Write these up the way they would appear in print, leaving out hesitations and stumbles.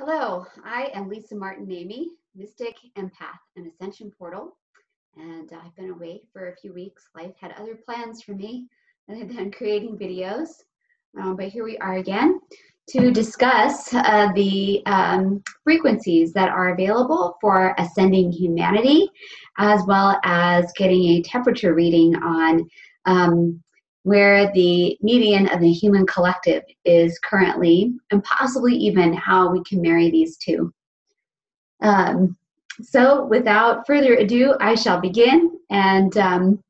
Hello, I am Lisa Martin Naimi, Mystic Empath, an Ascension portal, and I've been away for a few weeks. Life had other plans for me other than creating videos, but here we are again to discuss the frequencies that are available for ascending humanity, as well as getting a temperature reading on where the median of the human collective is currently, and possibly even how we can marry these two. So without further ado, I shall begin. And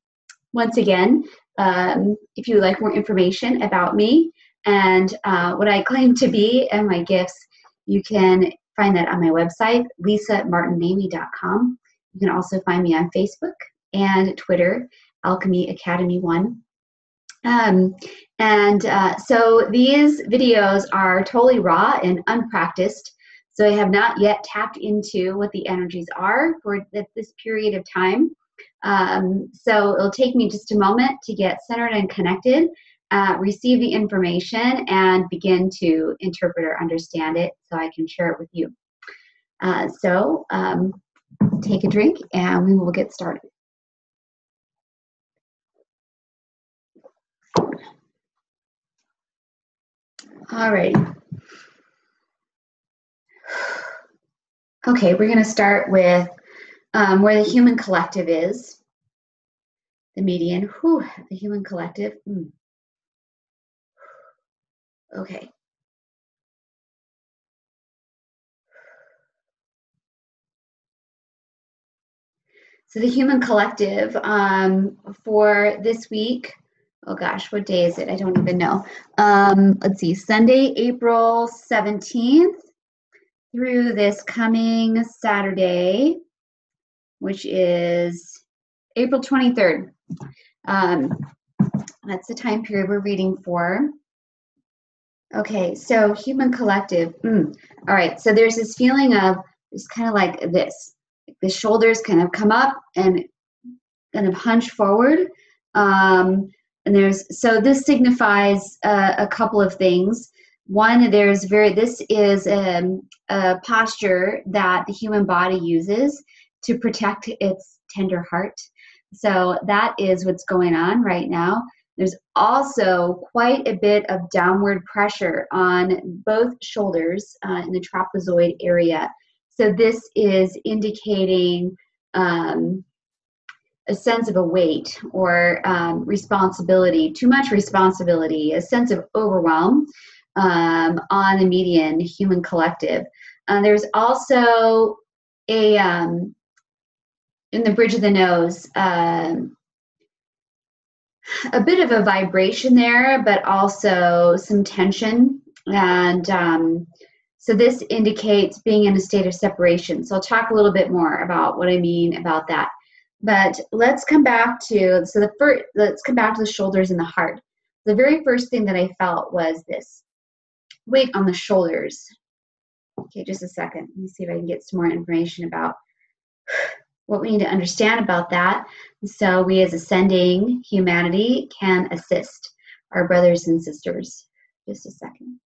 once again, if you would like more information about me and what I claim to be and my gifts, you can find that on my website, lisamartinnaimi.com. You can also find me on Facebook and Twitter, Alchemy Academy 1. So these videos are totally raw and unpracticed, so I have not yet tapped into what the energies are for this period of time. So it'll take me just a moment to get centered and connected, receive the information, and begin to interpret or understand it so I can share it with you. So take a drink and we will get started. All right. Okay, we're going to start with where the human collective is. The median. The human collective. Okay. So the human collective for this week, oh gosh, what day is it? I don't even know. Let's see, Sunday, April 17th through this coming Saturday, which is April 23rd. That's the time period we're reading for. Okay, so human collective. All right, so there's this feeling of it's kind of like this. The shoulders kind of come up and kind of hunch forward. And so this signifies a couple of things. One, this is a posture that the human body uses to protect its tender heart. So that is what's going on right now. There's also quite a bit of downward pressure on both shoulders in the trapezoid area. So this is indicating a sense of a weight or responsibility, too much responsibility, a sense of overwhelm on the median human collective. There's also in the bridge of the nose, a bit of a vibration there, but also some tension. And so this indicates being in a state of separation. So I'll talk a little bit more about what I mean about that. But let's come back to the shoulders and the heart. The very first thing that I felt was this weight on the shoulders. Okay, just a second. Let me see if I can get some more information about what we need to understand about that. So we as ascending humanity can assist our brothers and sisters. Just a second.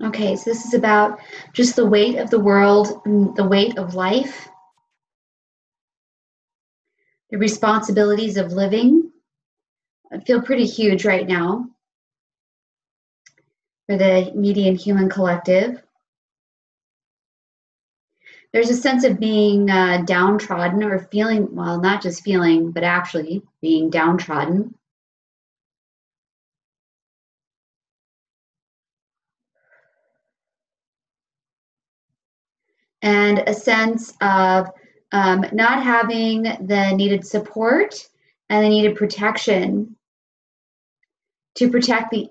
Okay, so this is about just the weight of the world, the weight of life, the responsibilities of living. I feel pretty huge right now for the median human collective. There's a sense of being downtrodden or feeling, well, not just feeling, but actually being downtrodden. And a sense of not having the needed support and the needed protection to protect the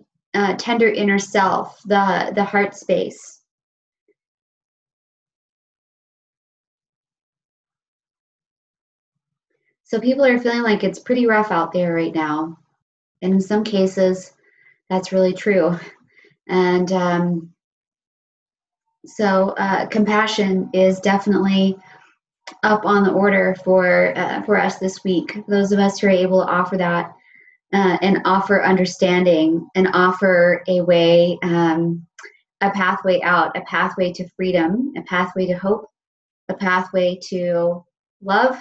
tender inner self, the heart space. So people are feeling like it's pretty rough out there right now. And in some cases, That's really true. And so compassion is definitely up on the order for us this week. Those of us who are able to offer that and offer understanding and offer a way, a pathway out, a pathway to freedom, a pathway to hope, a pathway to love.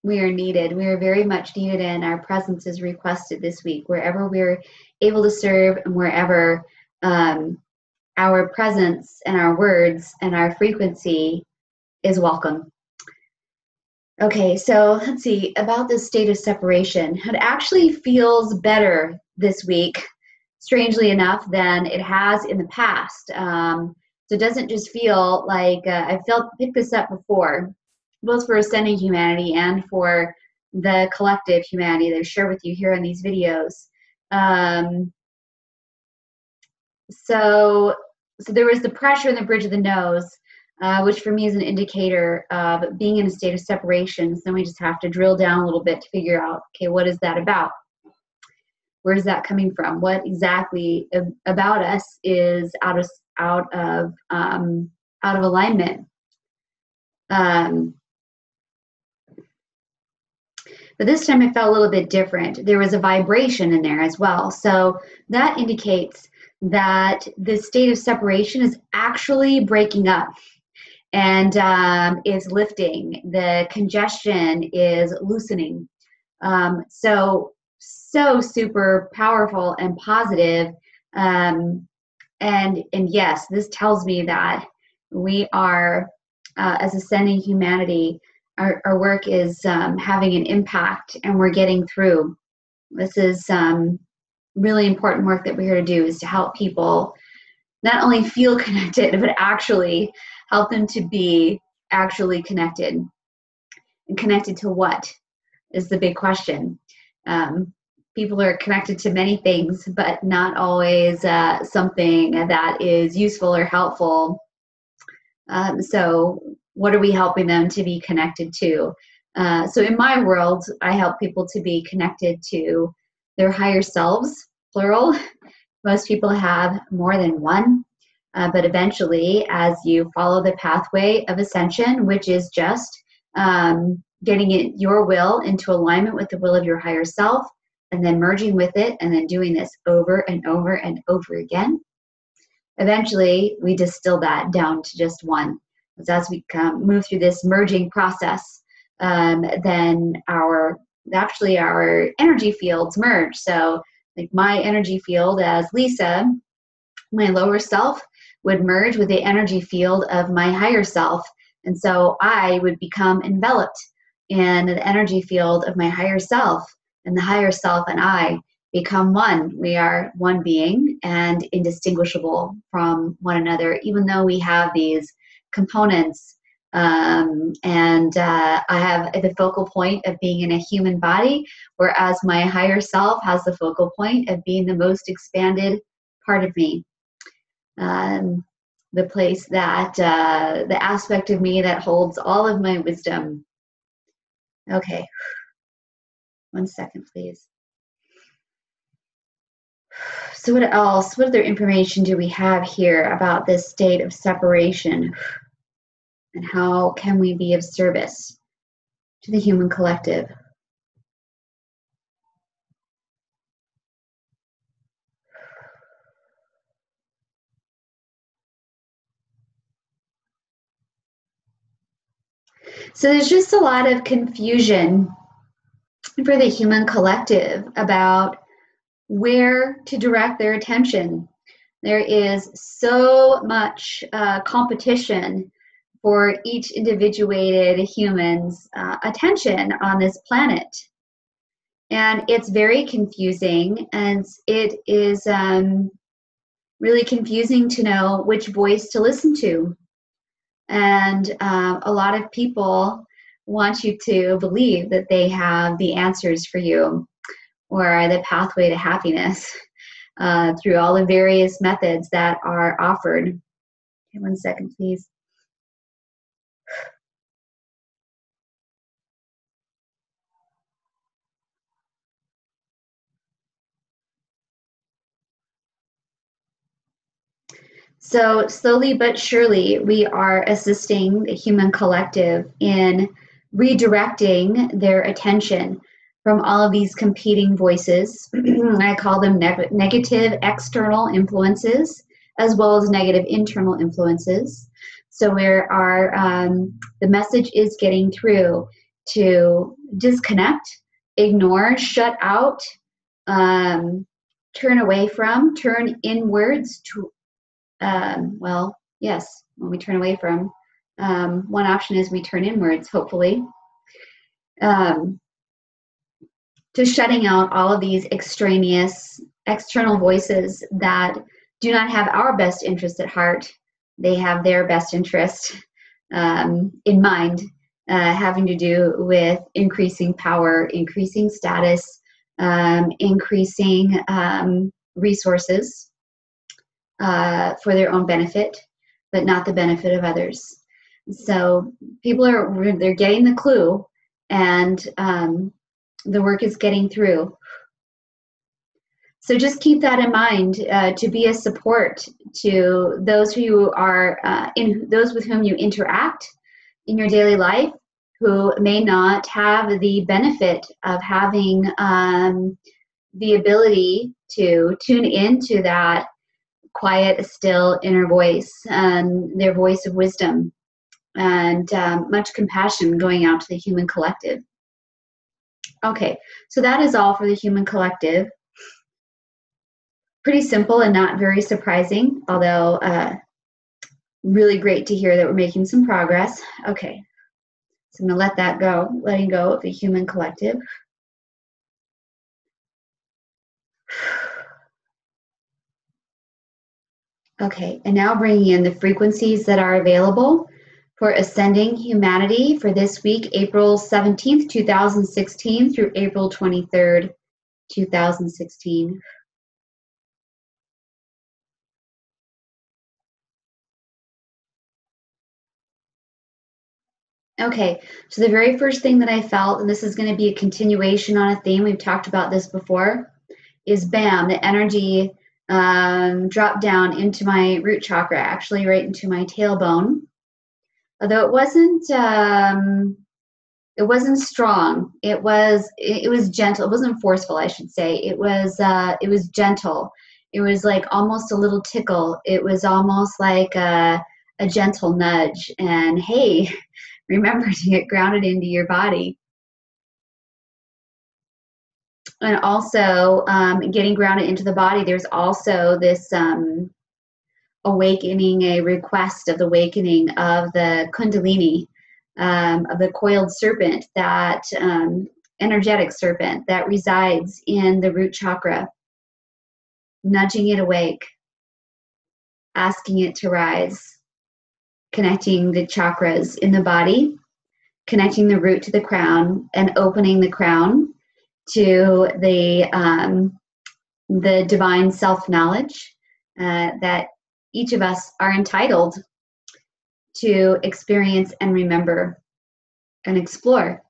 We are needed. We are very much needed, and our presence is requested this week. Wherever we're able to serve and wherever our presence and our words and our frequency is welcome. Okay, so let's see about this state of separation. It actually feels better this week, strangely enough, than it has in the past. So it doesn't just feel like I've picked this up before, both for ascending humanity and for the collective humanity that I share with you here in these videos. So there was the pressure in the bridge of the nose, which for me is an indicator of being in a state of separation. So then we just have to drill down a little bit to figure out, okay, what is that about? Where is that coming from? What exactly about us is out of alignment? But this time it felt a little bit different. There was a vibration in there as well. So that indicates that this state of separation is actually breaking up and is lifting. The congestion is loosening. So super powerful and positive. And yes, this tells me that we are, as ascending humanity, our work is having an impact, and we're getting through. This is really important work that we're here to do, is to help people not only feel connected, but actually help them to be actually connected. And connected to what is the big question. People are connected to many things, but not always something that is useful or helpful. So what are we helping them to be connected to? So in my world, I help people to be connected to their higher selves, plural. Most people have more than one, but eventually, as you follow the pathway of ascension, which is just getting your will into alignment with the will of your higher self, and then merging with it, and then doing this over and over and over again, eventually we distill that down to just one. As we move through this merging process, then our energy fields merge. So like my energy field as Lisa, my lower self, would merge with the energy field of my higher self. And so I would become enveloped in the energy field of my higher self, and the higher self and I become one. We are one being and indistinguishable from one another, even though we have these components. I have the focal point of being in a human body, whereas my higher self has the focal point of being the most expanded part of me. The place that, the aspect of me that holds all of my wisdom. Okay. 1 second, please. So what else? What other information do we have here about this state of separation? And how can we be of service to the human collective? So there's just a lot of confusion for the human collective about where to direct their attention. There is so much competition for each individuated human's attention on this planet. And it's very confusing, and it is really confusing to know which voice to listen to. And a lot of people want you to believe that they have the answers for you, or the pathway to happiness through all the various methods that are offered. Okay, 1 second, please. So slowly but surely, we are assisting the human collective in redirecting their attention from all of these competing voices. I call them negative external influences, as well as negative internal influences. So where the message is getting through to disconnect, ignore, shut out, turn away from, turn inwards to well, yes, when we turn away from. One option is we turn inwards, hopefully, to shutting out all of these extraneous external voices that do not have our best interest at heart. They have their best interest in mind, having to do with increasing power, increasing status, increasing resources for their own benefit, but not the benefit of others. So people they're getting the clue, and the work is getting through. So just keep that in mind to be a support to those who are those with whom you interact in your daily life, who may not have the benefit of having the ability to tune into that quiet, still inner voice, and their voice of wisdom, and much compassion going out to the human collective. Okay, so that is all for the human collective. Pretty simple and not very surprising, although really great to hear that we're making some progress. Okay, so I'm going to let that go, letting go of the human collective. Okay, and now bringing in the frequencies that are available for Ascending Humanity for this week, April 17th, 2016 through April 23rd, 2016. Okay, so the very first thing that I felt, and this is going to be a continuation on a theme, we've talked about this before, is bam, the energy dropped down into my root chakra, actually right into my tailbone. Although it wasn't strong. It was gentle. It wasn't forceful, I should say. It was gentle. It was like almost a little tickle. It was almost like a gentle nudge. And hey, remember to get grounded into your body. And also getting grounded into the body, there's also this awakening, a request of the awakening of the kundalini, of the coiled serpent, that energetic serpent that resides in the root chakra, nudging it awake, asking it to rise, connecting the chakras in the body, connecting the root to the crown, and opening the crown to the divine self-knowledge that each of us are entitled to experience and remember and explore.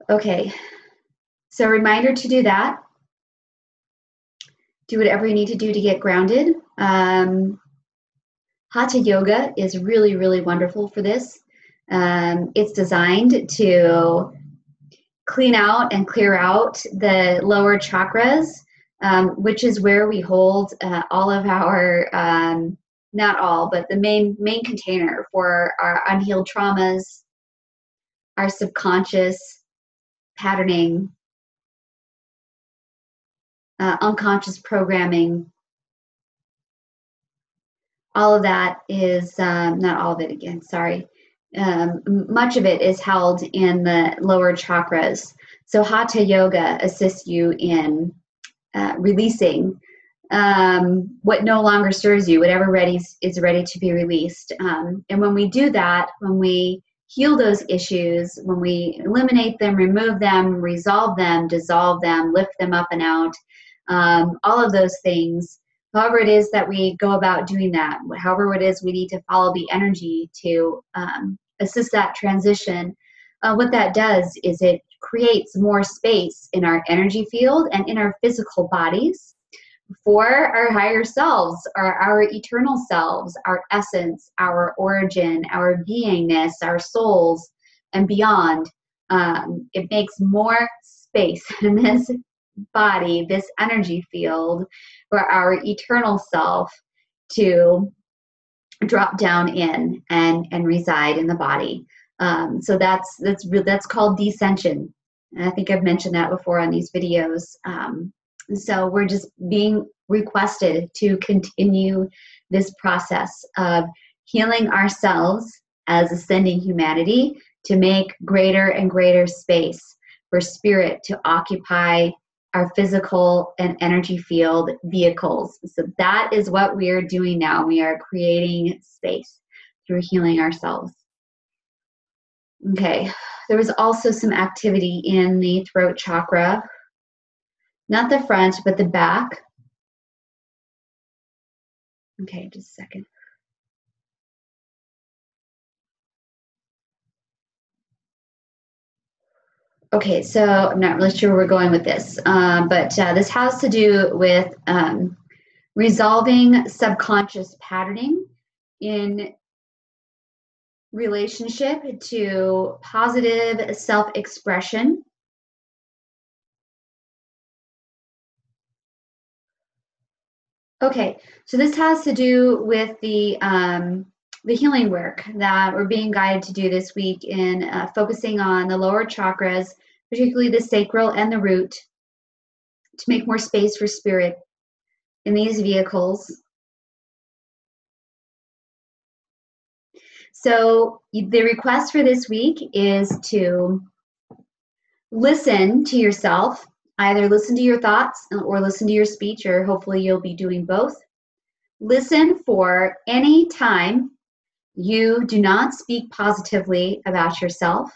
Okay, so a reminder to do that. Do whatever you need to do to get grounded. Hatha yoga is really, really wonderful for this. It's designed to clean out and clear out the lower chakras, which is where we hold all of our, not all, but the main container for our unhealed traumas, our subconscious patterning, unconscious programming. All of that is, not all of it again, sorry. Much of it is held in the lower chakras. So Hatha yoga assists you in releasing what no longer serves you, whatever is ready to be released. And when we do that, when we heal those issues, when we eliminate them, remove them, resolve them, dissolve them, lift them up and out, all of those things, however it is that we go about doing that, however it is we need to follow the energy to assist that transition, what that does is it creates more space in our energy field and in our physical bodies for our higher selves, our eternal selves, our essence, our origin, our beingness, our souls, and beyond. It makes more space in this body, this energy field, for our eternal self to drop down in and reside in the body. So that's called descension. And I think I've mentioned that before on these videos. So we're just being requested to continue this process of healing ourselves as ascending humanity to make greater and greater space for spirit to occupy our physical and energy field vehicles. So that is what we are doing now. We are creating space through healing ourselves. Okay, there was also some activity in the throat chakra, not the front, but the back. Okay, just a second. Okay, so I'm not really sure where we're going with this, but this has to do with resolving subconscious patterning in relationship to positive self-expression. Okay, so this has to do with the healing work that we're being guided to do this week in focusing on the lower chakras, particularly the sacral and the root, to make more space for spirit in these vehicles. So the request for this week is to listen to yourself, either listen to your thoughts or listen to your speech, or hopefully you'll be doing both. Listen for any time you do not speak positively about yourself,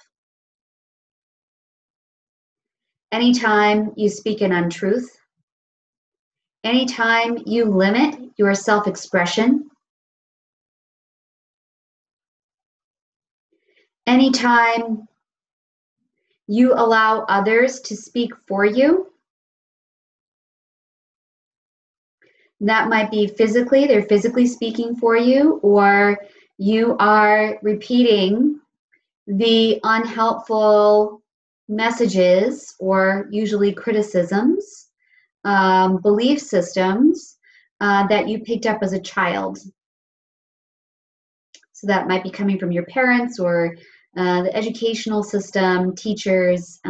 anytime you speak an untruth, anytime you limit your self-expression, anytime you allow others to speak for you. That might be physically, they're physically speaking for you, or you are repeating the unhelpful messages or usually criticisms, belief systems that you picked up as a child. So that might be coming from your parents or the educational system, teachers,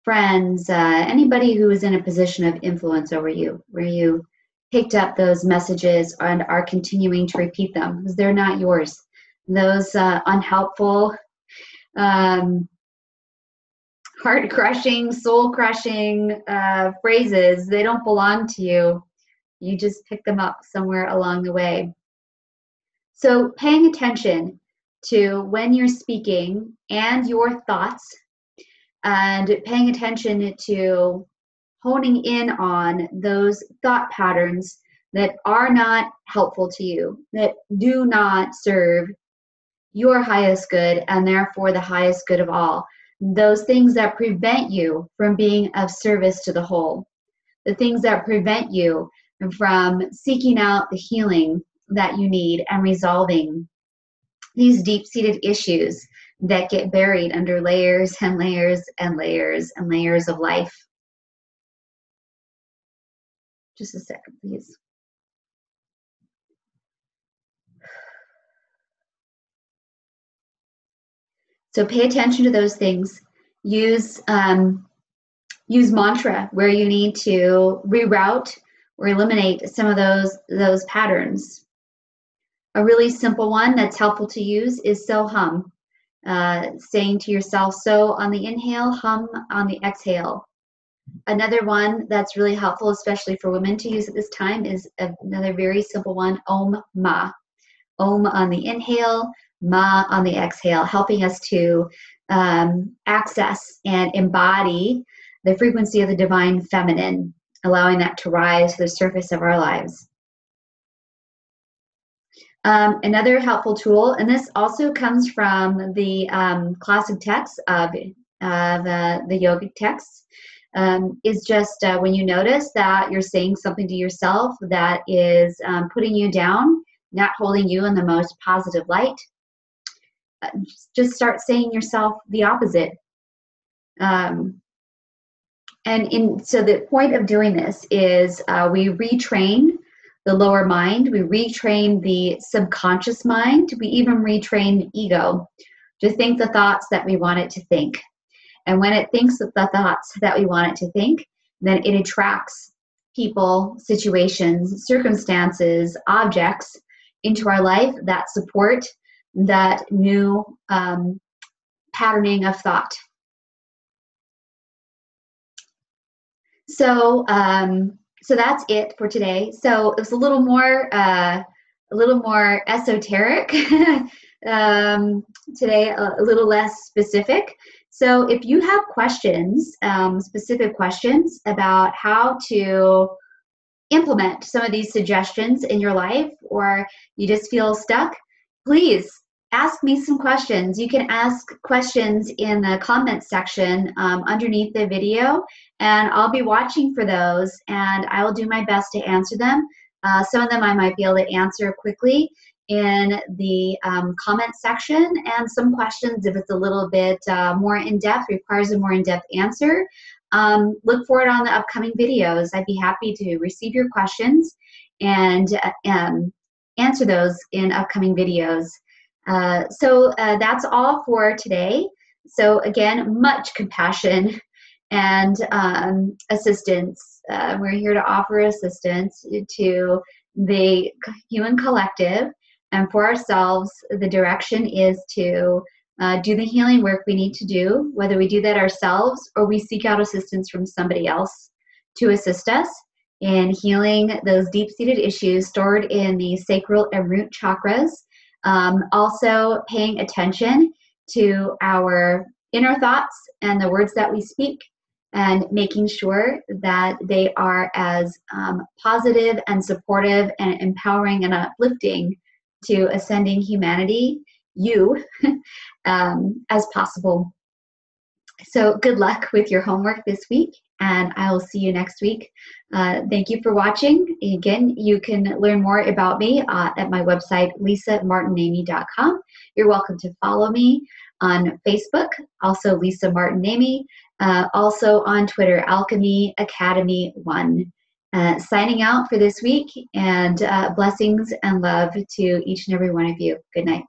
friends, anybody who is in a position of influence over you, where you picked up those messages and are continuing to repeat them because they're not yours. Those unhelpful, heart-crushing, soul-crushing phrases, they don't belong to you. You just pick them up somewhere along the way. So paying attention to when you're speaking and your thoughts, and paying attention to honing in on those thought patterns that are not helpful to you, that do not serve your highest good and therefore the highest good of all. Those things that prevent you from being of service to the whole. The things that prevent you from seeking out the healing that you need and resolving these deep-seated issues that get buried under layers and layers and layers and layers of life. Just a second, please. So pay attention to those things. Use mantra where you need to reroute or eliminate some of those patterns. A really simple one that's helpful to use is so hum. Saying to yourself, so on the inhale, hum on the exhale. Another one that's really helpful, especially for women to use at this time, is another very simple one, Om Ma. Om on the inhale, Ma on the exhale, helping us to access and embody the frequency of the divine feminine, allowing that to rise to the surface of our lives. Another helpful tool, and this also comes from the classic texts of the yogic texts, is just when you notice that you're saying something to yourself that is putting you down, not holding you in the most positive light, just start saying yourself the opposite. So the point of doing this is we retrain the lower mind, we retrain the subconscious mind, we even retrain the ego to think the thoughts that we want it to think. And when it thinks the thoughts that we want it to think, then it attracts people, situations, circumstances, objects into our life that support that new patterning of thought. So that's it for today. So it was a little more esoteric today, a little less specific. So if you have questions, specific questions about how to implement some of these suggestions in your life, or you just feel stuck, please ask me some questions. You can ask questions in the comments section underneath the video, and I'll be watching for those, and I will do my best to answer them. Some of them I might be able to answer quickly in the comment section, and some questions, if it's a little bit more in-depth, requires a more in-depth answer, look for it on the upcoming videos. I'd be happy to receive your questions and answer those in upcoming videos. So that's all for today. So again, much compassion and assistance. We're here to offer assistance to the human collective, and for ourselves, the direction is to do the healing work we need to do, whether we do that ourselves or we seek out assistance from somebody else to assist us in healing those deep-seated issues stored in the sacral and root chakras. Also paying attention to our inner thoughts and the words that we speak, and making sure that they are as positive and supportive and empowering and uplifting to ascending humanity, as possible. So good luck with your homework this week, and I will see you next week. Thank you for watching. Again, you can learn more about me at my website, lisamartinnaimi.com. You're welcome to follow me on Facebook, also Lisa Martin Naimi, also on Twitter, Alchemy Academy 1. Signing out for this week, and blessings and love to each and every one of you. Good night.